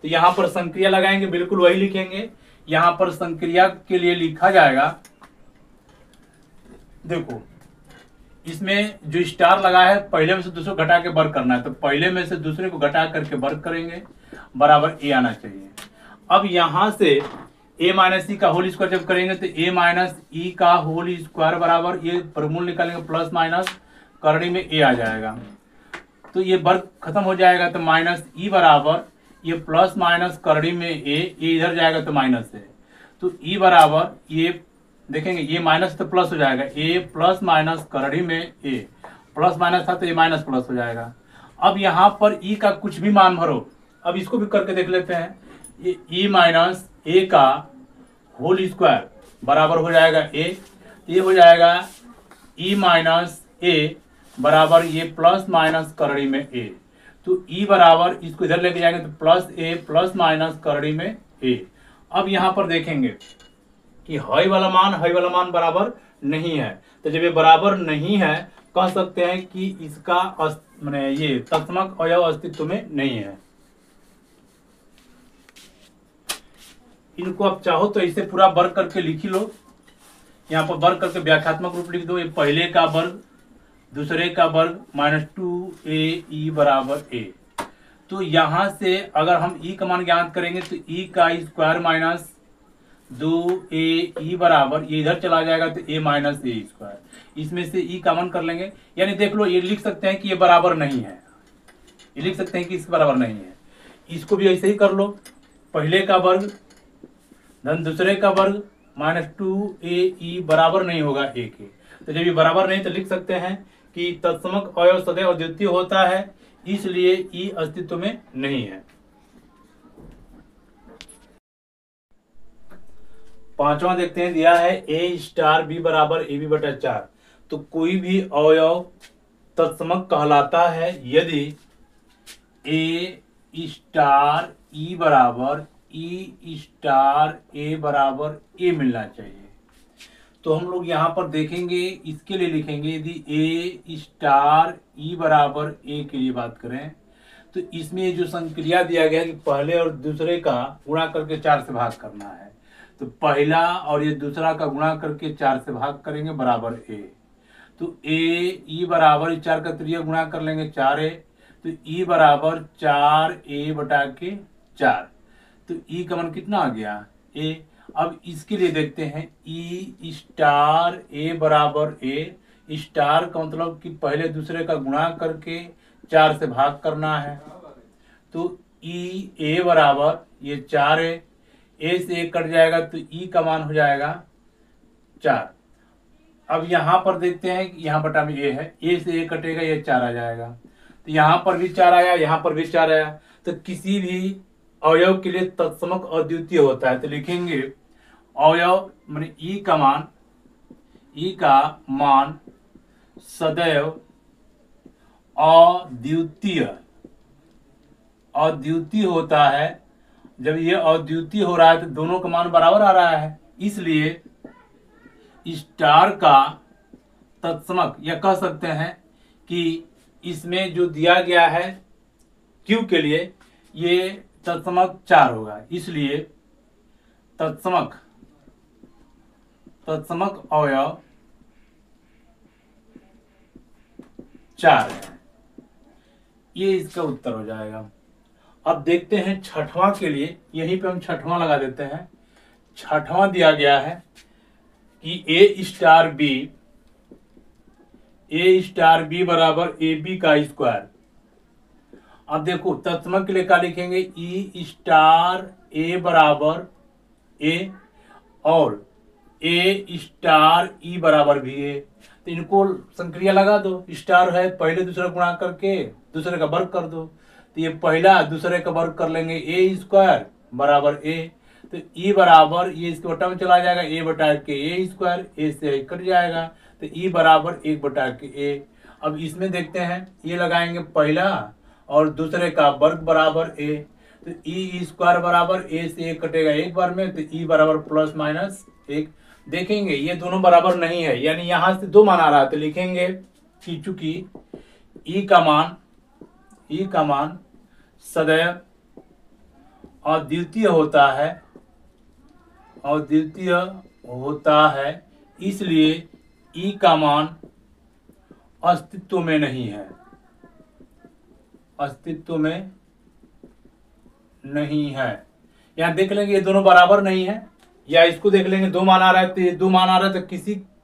तो यहाँ पर संक्रिया लगाएंगे, बिल्कुल वही लिखेंगे। यहाँ पर संक्रिया के लिए लिखा जाएगा, देखो इसमें जो स्टार लगा है पहले में से दूसरे को घटा के वर्ग करना है, तो पहले में से दूसरे को घटा करके वर्ग करेंगे बराबर ए आना चाहिए। अब यहाँ से ए माइनस ई का होल स्क्वायर जब करेंगे तो ए माइनस ई का होल स्क्वायर बराबर, ये वर्गमूल निकालेंगे प्लस माइनस करनी में ए आ जाएगा, तो ये वर्ग खत्म हो जाएगा, तो माइनस ई बराबर ये प्लस माइनस करनी में ए इधर जाएगा तो माइनस है, तो ई बराबर ये देखेंगे ये माइनस तो प्लस हो जाएगा, ए प्लस माइनस करनी में ए, प्लस माइनस था तो ए माइनस प्लस हो जाएगा। अब यहाँ पर ई का कुछ भी मान भरो, अब इसको भी करके देख लेते हैं, ई माइनस ए का होल स्क्वायर बराबर हो जाएगा ए, ये हो जाएगा ई माइनस ए बराबर ये प्लस माइनस करनी में ए, तो ई बराबर इसको इधर लेके जाएंगे तो प्लस ए प्लस माइनस करनी में ए। अब यहाँ पर देखेंगे कि हाई वाला मान बराबर नहीं है, तो जब ये बराबर नहीं है कह सकते हैं कि इसका माने ये तत्समक अवयव अस्तित्व में नहीं है। इनको आप चाहो तो इसे पूरा वर्ग करके लिख ही लो, यहाँ पर वर्ग करके व्याख्यात्मक रूप लिख दो, ये पहले का वर्ग दूसरे का वर्ग माइनस 2ae बराबर a। तो यहाँ से अगर हम e का मान ज्ञात करेंगे तो e का स्क्वायर माइनस 2ae बराबर, ये इधर चला जाएगा तो a माइनस ए स्क्वायर, इसमें से e कॉमन कर लेंगे, यानी देख लो ये लिख सकते हैं कि ये बराबर नहीं है, ये लिख सकते हैं कि इसके बराबर नहीं है। इसको भी ऐसे ही कर लो, पहले का वर्ग धन दूसरे का वर्ग माइनस 2ae बराबर नहीं होगा a के, तो जब ये बराबर नहीं तो लिख सकते हैं कि तत्समक अवयव सदैव अद्वितीय होता है, इसलिए ई अस्तित्व में नहीं है। पांचवा देखते हैं, दिया है ए स्टार बी बराबर ए बी बटा 4, तो कोई भी अवयव तत्समक कहलाता है यदि ए स्टार ई बराबर ई स्टार ए बराबर ए मिलना चाहिए। तो हम लोग यहाँ पर देखेंगे, इसके लिए लिखेंगे यदि ए स्टार ई बराबर ए के लिए बात करें तो इसमें जो संक्रिया दिया गया है कि पहले और दूसरे का गुणा करके 4 से भाग करना है, तो पहला और ये दूसरा का गुणा करके 4 से भाग करेंगे बराबर ए, तो ए ई बराबर 4 का त्रिय गुणा कर लेंगे 4a, तो ई बराबर 4a बटा के 4, तो ई का मान कितना आ गया a। अब इसके लिए देखते हैं ई स्टार ए बराबर ए, स्टार का मतलब कि पहले दूसरे का गुणा करके 4 से भाग करना है, तो ई ए बराबर ये 4a, ए से 1 कट जाएगा तो ई का मान हो जाएगा 4। अब यहाँ पर देखते हैं कि यहाँ बटा में ए है, ए से 1 कटेगा, ये 4 आ जाएगा। तो यहाँ पर भी 4 आया, यहाँ पर भी 4 आया। तो किसी भी अवयव के लिए तत्समक अद्वितीय होता है। तो लिखेंगे अवयव माने ई का मान सदैव अद्वितीय होता है। जब ये अद्वितीय हो रहा है तो दोनों का मान बराबर आ रहा है, इसलिए स्टार का तत्समक या कह सकते हैं कि इसमें जो दिया गया है क्यू के लिए ये तत्समक 4 होगा, इसलिए तत्समक अवयव 4 है। ये इसका उत्तर हो जाएगा। अब देखते हैं छठवां के लिए, यहीं पे हम छठवां लगा देते हैं। छठवां दिया गया है कि ए स्टार बी बराबर ए बी का स्क्वायर। अब देखो तत्समक के लिए क्या लिखेंगे, ई स्टार ए बराबर ए और ए स्टार ई बराबर भी ए। तो इनको संक्रिया लगा दो, स्टार है पहले दूसरा गुणा करके दूसरे का वर्ग कर दो। तो ये पहला दूसरे का वर्ग कर लेंगे, ए स्क्वायर बराबर ए। तो ई बराबर ये इसके बटा में चला जाएगा, ए बटा के ए स्क्वायर, ए से कट जाएगा। तो ई बराबर 1 बटा के ए। अब इसमें देखते हैं, ये लगाएंगे पहला और दूसरे का वर्ग बराबर ए। तो ई स्क्वायर बराबर ए से 1 कटेगा एक बार में, तो ई बराबर प्लस माइनस 1। देखेंगे ये दोनों बराबर नहीं है, यानी यहां से 2 मान आ रहा है। तो लिखेंगे कि चूंकि ई का मान सदैव अद्वितीय होता है, इसलिए ई का मान अस्तित्व में नहीं है। यहाँ देख लेंगे ये दोनों बराबर नहीं है, या इसको देख लेंगे 2 मान आ रहा है, तो ये 2 मान आ रहा है, तो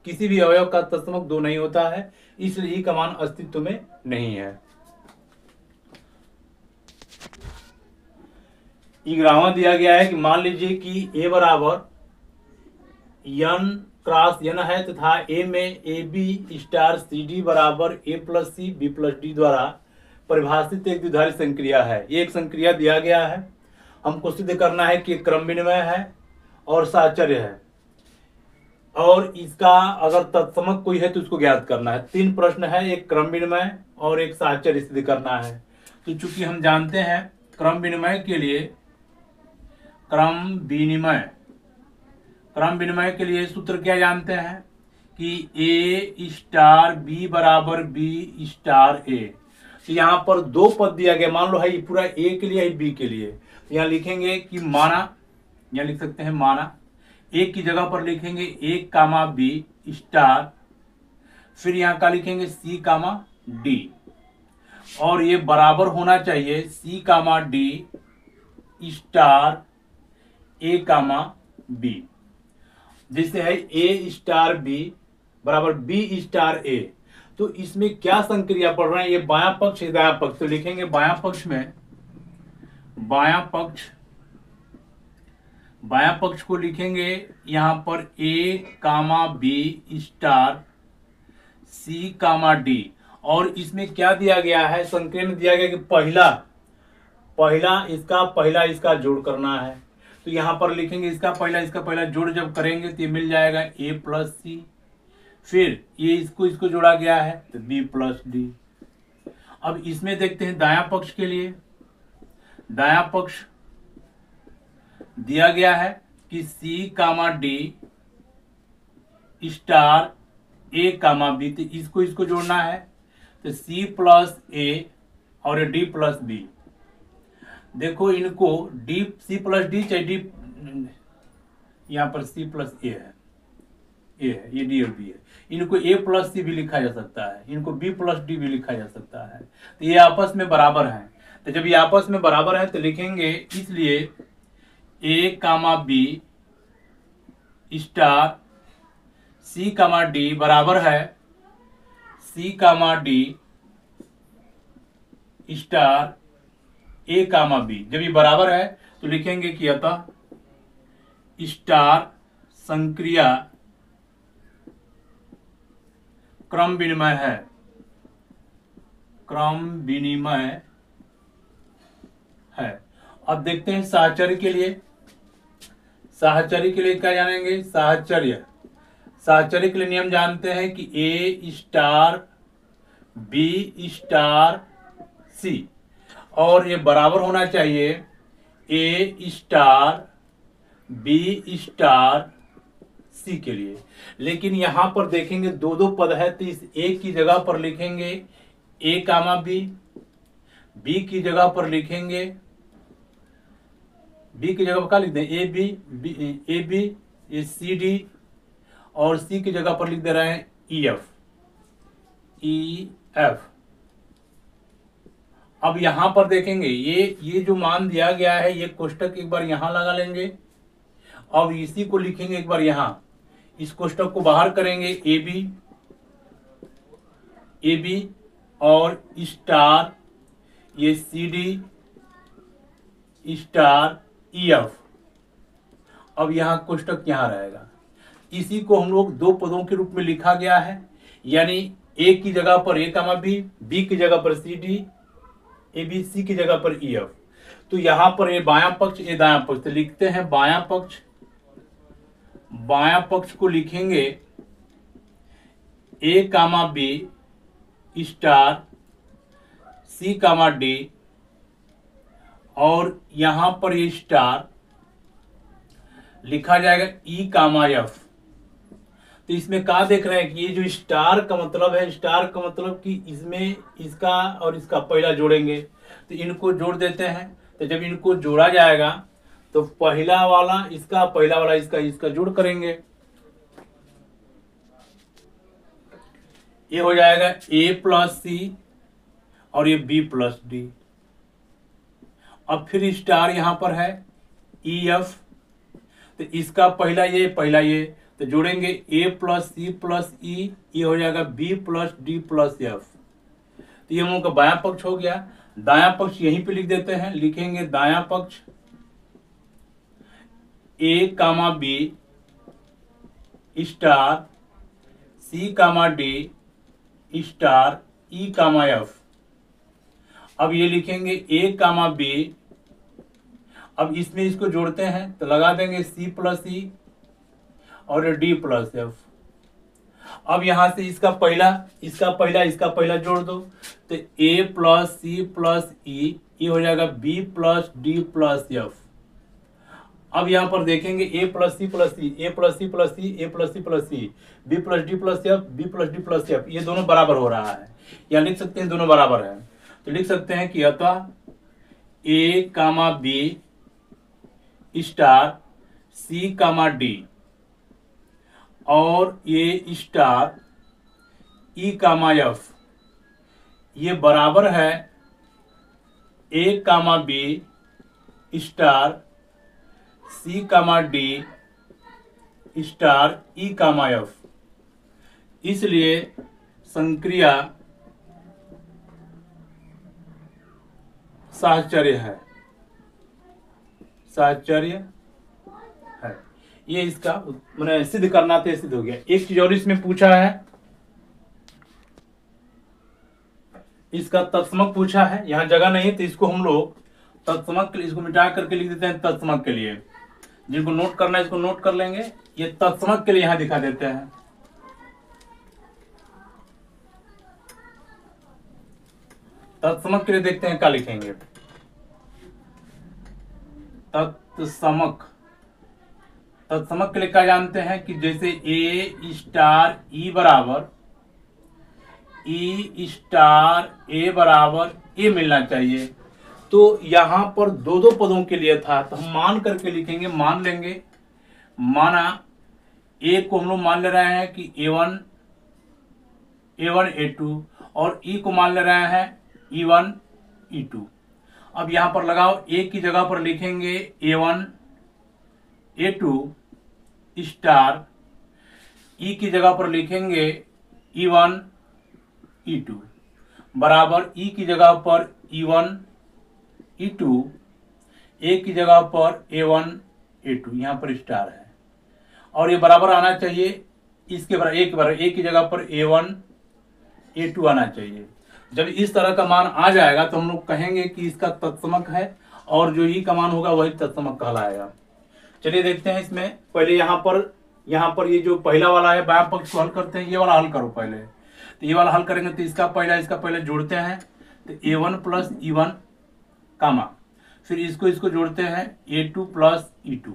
किसी भी अवयव का तत्समक 2 नहीं होता है, इसलिए ई का मान अस्तित्व में नहीं है। 11वां दिया गया है कि मान लीजिए कि ए बराबर n क्रॉस n है तथा ए में A B star C D बराबर A plus C B plus D द्वारा परिभाषित एक द्विधारी संक्रिया है। ये एक संक्रिया दिया गया है, हमको सिद्ध करना है कि क्रम विनिमय है और साहचर्य है, और इसका अगर तत्समक कोई है तो उसको ज्ञात करना है। 3 प्रश्न है, एक क्रम विनिमय और एक साहचर्य सिद्ध करना है। तो चूंकि हम जानते हैं क्रम विनिमय के लिए सूत्र क्या जानते हैं कि ए स्टार बी बराबर बी स्टार ए। तो यहाँ पर 2 पद दिया गया, मान लो है ये पूरा ए के लिए है बी के लिए। तो यहाँ लिखेंगे कि माना, यहाँ लिख सकते हैं माना, ए की जगह पर लिखेंगे ए कामा बी स्टार, फिर यहाँ का लिखेंगे सी कामा डी, और ये बराबर होना चाहिए सी कामा डी स्टार ए कामा बी। जैसे है ए स्टार बी बराबर बी स्टार ए। तो इसमें क्या संक्रिया पढ़ रहे हैं, ये बायां पक्ष दायां पक्ष। तो लिखेंगे बायां पक्ष को लिखेंगे यहां पर ए कामा बी स्टार सी कामा डी, और इसमें क्या दिया गया है, संक्रिया में दिया गया कि पहला इसका जोड़ करना है। तो यहां पर लिखेंगे इसका पहला जोड़ जब करेंगे तो ये मिल जाएगा ए प्लस सी, फिर ये इसको जोड़ा गया है तो बी प्लस डी। अब इसमें देखते हैं दायां पक्ष के लिए, दायां पक्ष दिया गया है कि सी कामा डी स्टार ए कामा बी। तो इसको जोड़ना है, तो सी प्लस ए और डी प्लस बी। देखो इनको डी सी प्लस डी चाहे डी, यहाँ पर सी प्लस ए है, ये डी और बी है, इनको ए प्लस सी भी लिखा जा सकता है, इनको बी प्लस डी भी लिखा जा सकता है। तो ये आपस में बराबर हैं। तो जब ये आपस में बराबर है तो लिखेंगे इसलिए ए कामा बी स्टार सी कामा डी बराबर है सी कामा डी स्टार ए कामा बी। जब ये बराबर है तो लिखेंगे कि अतः स्टार संक्रिया क्रम विनिमय है, क्रम विनिमय है। अब देखते हैं साहचर्य के लिए। साहचर्य के लिए क्या जानेंगे? साहचर्य के लिए नियम जानते हैं कि ए स्टार बी स्टार सी, और ये बराबर होना चाहिए ए स्टार बी स्टार सी के लिए। लेकिन यहां पर देखेंगे दो दो पद है, तो इस ए की जगह पर लिखेंगे ए कामा बी, बी की जगह पर लिखेंगे, बी की जगह पर क्या लिख दें? ए बी, ये सी डी, और सी की जगह पर लिख दे रहे हैं ई एफ। अब यहां पर देखेंगे ये जो मान दिया गया है, ये कोष्टक एक बार यहां लगा लेंगे, अब इसी को लिखेंगे एक बार यहां, इस कोष्टक को बाहर करेंगे ए बी और स्टार ये C D star E F. अब यहां कोष्टक यहां रहेगा। इसी को हम लोग दो पदों के रूप में लिखा गया है, यानी ए की जगह पर ए कामा बी की जगह पर सी डी, ए बी, सी की जगह पर ई एफ। तो यहां पर ए बायां पक्ष ए दायां पक्ष, तो लिखते हैं बायां पक्ष को लिखेंगे ए कामा बी स्टार सी कामा डी, और यहां पर ये स्टार लिखा जाएगा ई कामा एफ। तो इसमें क्या देख रहे हैं कि ये जो स्टार का मतलब है, स्टार का मतलब कि इसमें इसका और इसका पहला जोड़ेंगे, तो इनको जोड़ देते हैं। तो जब इनको जोड़ा जाएगा तो पहला वाला इसका, पहला वाला इसका जोड़ करेंगे, ये हो जाएगा ए प्लस सी और ये बी प्लस डी। अब फिर स्टार यहां पर है ई एफ, तो इसका पहला ये तो जोड़ेंगे ए प्लस सी प्लस ई, ये हो जाएगा B plus D plus F. तो ये हम लोग का बायां पक्ष हो गया। दायां पक्ष यहीं पे लिख देते हैं, लिखेंगे दायां पक्ष ए कामा बी स्टार सी कामा डी स्टार ई कामा एफ। अब ये लिखेंगे ए कामा बी, अब इसमें इसको जोड़ते हैं तो लगा देंगे सी प्लस ई और डी प्लस एफ। अब यहां से इसका पहला जोड़ दो, तो ए प्लस सी प्लस ई, ये हो जाएगा B plus D plus F. अब यहां पर देखेंगे A plus C plus C, A plus C plus C, A plus C plus C, B plus D plus F, B plus D plus F, ये दोनों बराबर हो रहा है, या लिख सकते हैं दोनों बराबर है। तो लिख सकते हैं कि अतः ए कामा बी स्टार सी कामा डी और ये स्टार ई कामा एफ, ये बराबर है ए कामा बी स्टार सी कामा डी स्टार ई कामा एफ। इसलिए संक्रिया साहचर्य है, ये इसका मैंने सिद्ध करना था, सिद्ध हो गया। एक चीज और इसमें पूछा है, इसका तत्समक पूछा है, यहां जगह नहीं तो इसको हम लोग तत्समक के लिए इसको मिटा करके लिख देते हैं तत्समक के लिए। जिनको नोट करना है इसको नोट कर लेंगे, ये तत्समक के लिए यहां दिखा देते हैं। तत्समक के लिए देखते हैं क्या लिखेंगे। तत्समक के लिए क्या जानते हैं कि जैसे ए स्टार ई बराबर ई स्टार ए बराबर ए मिलना चाहिए। तो यहां पर दो दो पदों के लिए था, तो हम मान करके लिखेंगे, मान लेंगे। माना ए को हम लोग मान ले रहे हैं कि A1 A2 और ई को मान ले रहे हैं E1 E2। अब यहां पर लगाओ, ए की जगह पर लिखेंगे A1 A2 स्टार, ई की जगह पर लिखेंगे E1 E2 बराबर ई की जगह पर E1 E2, ए की जगह पर A1 A2, यहाँ पर स्टार है और ये बराबर आना चाहिए इसके बराबर, एक बराबर एक की जगह पर A1 A2 आना चाहिए। जब इस तरह का मान आ जाएगा तो हम लोग कहेंगे कि इसका तत्समक है और जो ई का मान होगा वही तत्समक कहलाएगा। चलिए देखते हैं इसमें। पहले यहाँ पर ये जो पहला वाला है बायां पक्ष को हल करते हैं। ये वाला हल करो पहले, तो ये वाला हल करेंगे तो इसका पहले जोड़ते हैं, तो A1 प्लस E1 कामा, फिर इसको जोड़ते हैं A2 प्लस E2।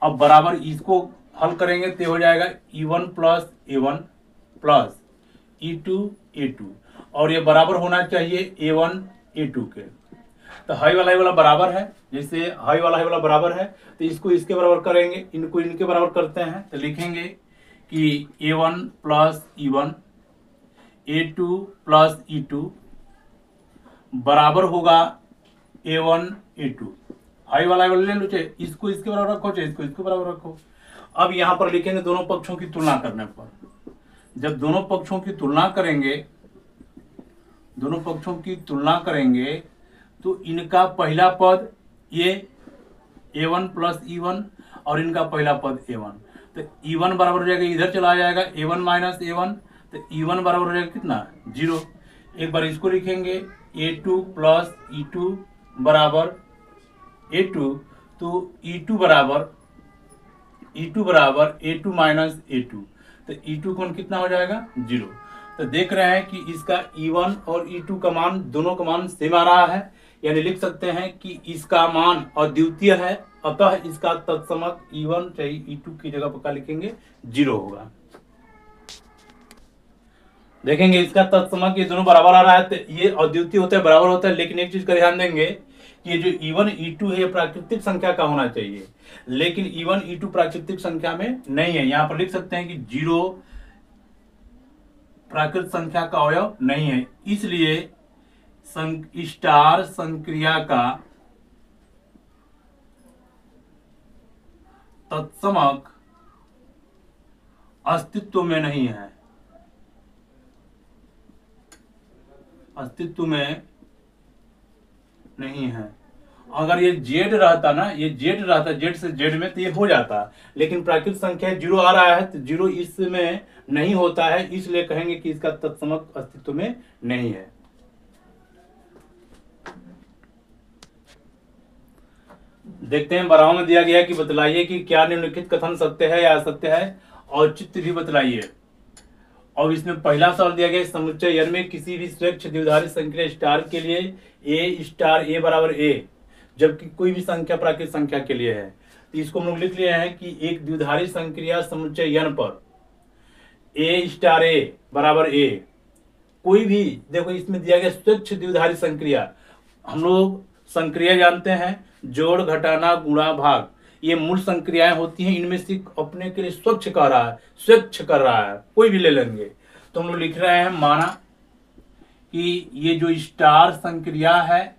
अब बराबर इसको हल करेंगे तो हो जाएगा E1 plus A1 plus E2 A2 और ये बराबर होना चाहिए A1 A2 के। तो हाई वाला बराबर है, जैसे हाई वाला बराबर है तो इसको इसके बराबर करेंगे, इनको इनके बराबर करते हैं तो लिखेंगे कि A1 plus E1 A2 plus E2 बराबर होगा A1 A2। हाई वाला ले लो, चाहे इसको इसके बराबर रखो, चाहे इसको इसके बराबर रखो। अब यहाँ पर लिखेंगे दोनों पक्षों की तुलना करने पर, जब दोनों पक्षों की तुलना करेंगे तो इनका पहला पद ये A1 प्लस E1 और इनका पहला पद A1, तो E1 बराबर हो जाएगा, इधर चला जाएगा A1 माइनस A1, तो E1 बराबर हो जाएगा कितना 0। एक बार इसको लिखेंगे A2 प्लस E2 बराबर A2, तो E2 बराबर A2 माइनस A2, तो E2 कौन कितना हो जाएगा 0। तो देख रहे हैं कि इसका E1 और E2 का मान, दोनों का मान सेम आ रहा है, यानी लिख सकते हैं कि इसका मान अद्वितीय है, अतः इसका तत्समक E1 चाहे E2 की जगह पर क्या लिखेंगे 0 होगा। देखेंगे इसका तत्समक ये दोनों बराबर आ रहा है, तो ये अद्वितीय होता है, बराबर होता है, लेकिन एक चीज का ध्यान देंगे कि ये जो E1 E2 है ये प्राकृतिक संख्या का होना चाहिए, लेकिन E1 E2 प्राकृतिक संख्या में नहीं है। यहां पर लिख सकते हैं कि 0 प्राकृतिक संख्या का अवयव नहीं है, इसलिए स्टार संक्रिया का तत्समक अस्तित्व में नहीं है, अगर ये जेड रहता ना, ये जेड रहता, जेड से जेड में तो ये हो जाता, लेकिन प्राकृतिक संख्या 0 आ रहा है तो 0 इसमें नहीं होता है, इसलिए कहेंगे कि इसका तत्समक अस्तित्व में नहीं है। देखते हैं बारहवां में दिया गया है कि बतलाइए कि क्या निम्नलिखित कथन सत्य है या असत्य है, औचित्य भी बतलाइए। और इसमें पहला सवाल दिया गया समुच्चय n में किसी भी स्वच्छ द्विधारी संक्रिया स्टार के लिए A स्टार A बराबर A, जबकि कोई भी संख्या प्राकृतिक संख्या के लिए है, तो इसको हम लोग लिख लिए हैं कि एक द्विधारी संक्रिया समुच्चय n पर A स्टार A बराबर A, कोई भी, देखो इसमें दिया गया स्वच्छ द्विधारी संक्रिया, हम लोग संक्रिया जानते हैं जोड़ घटाना गुणा भाग, ये मूल संक्रियाएं होती हैं, इनमें से अपने के लिए स्वच्छ कर रहा है, कोई भी ले लेंगे। तो हम लोग लिख रहे हैं माना कि ये जो स्टार संक्रिया है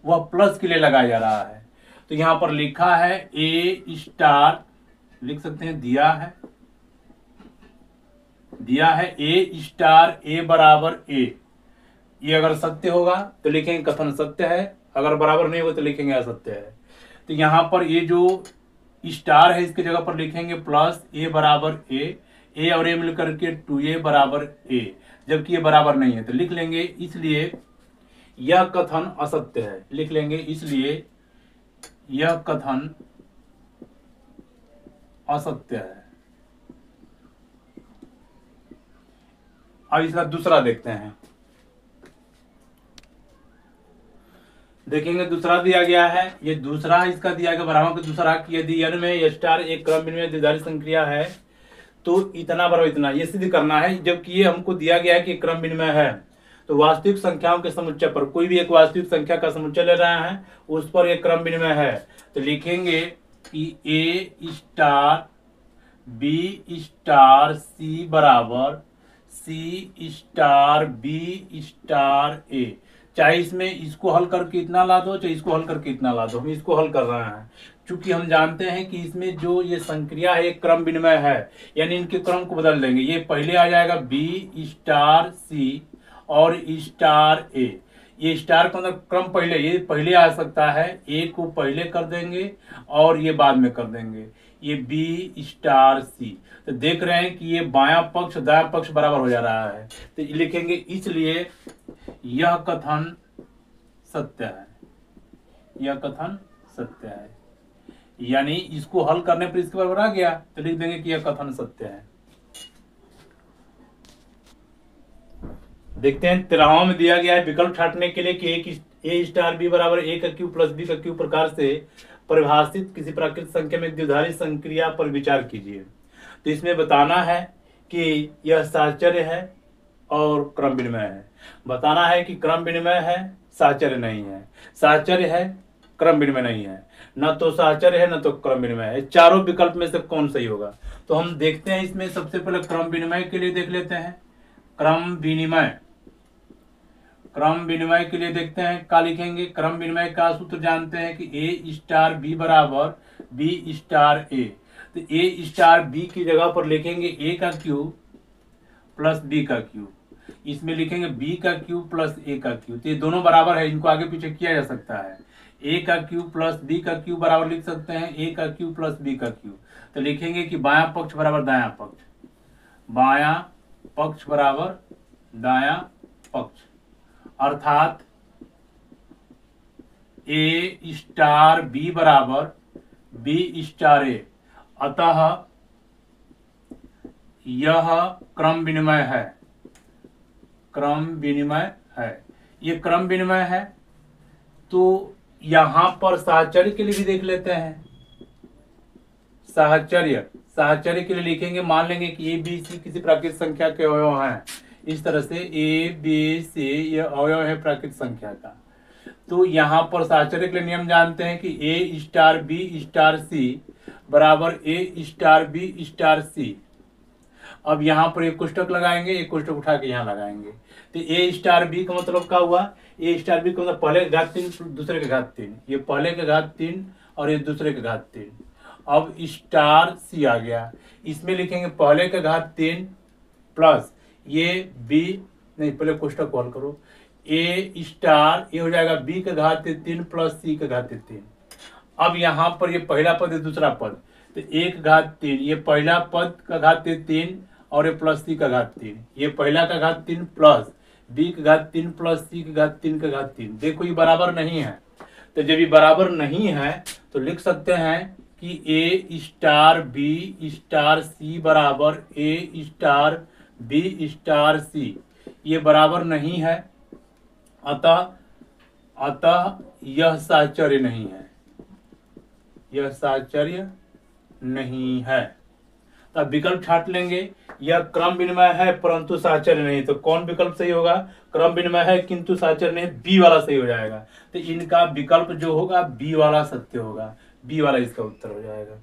वह प्लस के लिए लगाया जा रहा है, तो यहां पर लिखा है A स्टार, लिख सकते हैं दिया है A स्टार A बराबर A। ये अगर सत्य होगा तो लिखेंगे कथन सत्य है, अगर बराबर नहीं होगा तो लिखेंगे असत्य है। तो यहाँ पर ये जो स्टार है इसके जगह पर लिखेंगे प्लस A बराबर A और A मिलकर के 2A बराबर A, जबकि ये बराबर नहीं है तो लिख लेंगे इसलिए यह कथन असत्य है, लिख लेंगे इसलिए यह कथन असत्य है। अब इसका दूसरा देखते हैं। देखेंगे दूसरा दिया गया है, ये दूसरा इसका दिया गया बारहवां का दूसरा कि यदि n में स्टार एक क्रम विनिमय द्विधारी संक्रिया है तो इतना बराबर इतना, ये सिद्ध करना है, जबकि ये हमको दिया गया है कि क्रम विनिमय है, तो वास्तविक संख्याओं के समुच्चय पर, कोई भी एक वास्तविक संख्या का समुच्चय ले रहे हैं उस पर एक क्रम विनिमय है, तो लिखेंगे कि A star B star C बराबर C star B star A। चाहे इसमें इसको हल करके इतना ला दो, चाहे इसको हल करके इतना ला दो, हम इसको हल कर रहे हैं, चूंकि हम जानते हैं कि इसमें जो ये संक्रिया है एक क्रम विनिमय है, यानी इनके क्रम को बदल देंगे। ये पहले आ जाएगा B स्टार C और स्टार A, ये स्टार के अंदर क्रम पहले, ये पहले आ सकता है, ए को पहले कर देंगे और ये बाद में कर देंगे, ये बी स्टार सी। तो देख रहे हैं कि ये बायां पक्ष दायां पक्ष बराबर हो जा रहा है, तो लिखेंगे इसलिए यह कथन सत्य है, यह कथन सत्य है। यानी इसको हल करने पर इसके बराबर आ गया, तो लिख देंगे कि यह कथन सत्य है। देखते हैं 13वां में दिया गया है विकल्प छांटने के लिए कि ए स्टार बी बराबर ए का क्यूब प्लस बी का क्यूब प्रकार से परिभाषित किसी प्राकृतिक संख्या में द्विधारी संक्रिया पर विचार कीजिए। तो इसमें बताना है कि यह साहचर्य है और क्रम विनिमय है। बताना है कि क्रम विनिमय है, साहचर्य नहीं है, साहचर्य है, क्रम विनिमय नहीं है, न तो साहचर्य है न तो क्रम विनिमय है। चारों विकल्प में से कौन सही होगा? तो हम देखते हैं इसमें सबसे पहले क्रम विनिमय के लिए देख लेते हैं। क्रम विनिमय, क्रम विनिमय के लिए देखते हैं क्या लिखेंगे। क्रम विनिमय का सूत्र जानते हैं कि ए स्टार बी बराबर बी स्टार ए। तो ए स्टार बी की जगह पर लिखेंगे ए का क्यूब प्लस बी का क्यूब, इसमें लिखेंगे बी का क्यूब प्लस ए का क्यूब। तो ये दोनों बराबर है, इनको आगे पीछे किया जा सकता है। ए का क्यूब प्लस बी का क्यूब बराबर लिख सकते हैं ए का क्यूब प्लस बी का क्यूब। तो लिखेंगे कि बायां पक्ष बराबर दायां पक्ष, बायां पक्ष बराबर दायां पक्ष, अर्थात ए स्टार बी बराबर बी स्टार ए। अतः यह क्रम विनिमय है, क्रम विनिमय है, ये क्रम विनिमय है। तो यहां पर साहचर्य के लिए भी देख लेते हैं। साहचर्य, साहचर्य के लिए लिखेंगे, मान लेंगे कि ए बी सी किसी प्राकृतिक संख्या के अवयव हैं। इस तरह से ए बी सी ये अवयव है प्राकृतिक संख्या का। तो यहाँ पर साहचर्य के लिए नियम जानते हैं कि ए स्टार बी स्टार सी बराबर ए स्टार बी स्टार सी। अब यहाँ पर एक कोष्टक लगाएंगे, एक कोष्टक उठा के यहाँ लगाएंगे। तो ए स्टार बी का मतलब क्या हुआ? ए स्टार बी का मतलब पहले के घात 3 दूसरे के घात 3, ये पहले के घात 3 और ये दूसरे के घात 3। अब स्टार सी आ गया, इसमें लिखेंगे पहले के घात 3 प्लस ये बी, नहीं पहले कोष्टक को हल करो, ए स्टार ये हो जाएगा बी का घात 3 प्लस सी का घात 3। अब यहाँ पर ये पहला पद है दूसरा पद, तो एक घात 3, ये पहला पद का घात 3 और ये प्लस सी का घात 3, ये पहला का घात 3 प्लस बी का घात 3 प्लस सी का घात 3 का घात 3। देखो ये बराबर नहीं है, तो जब ये बराबर नहीं है तो लिख सकते हैं कि ए स्टार बी स्टार सी बराबर ए स्टार बी स्टार सी, ये बराबर नहीं है। अतः यह साहचर्य नहीं है, यह साहचर्य नहीं है। तब विकल्प छांट लेंगे, यह क्रम विनिमय है परंतु साहचर्य नहीं। तो कौन विकल्प सही होगा? क्रम विनिमय है किंतु साहचर्य नहीं, बी वाला सही हो जाएगा। तो इनका विकल्प जो होगा बी वाला सत्य होगा, बी वाला इसका उत्तर हो जाएगा।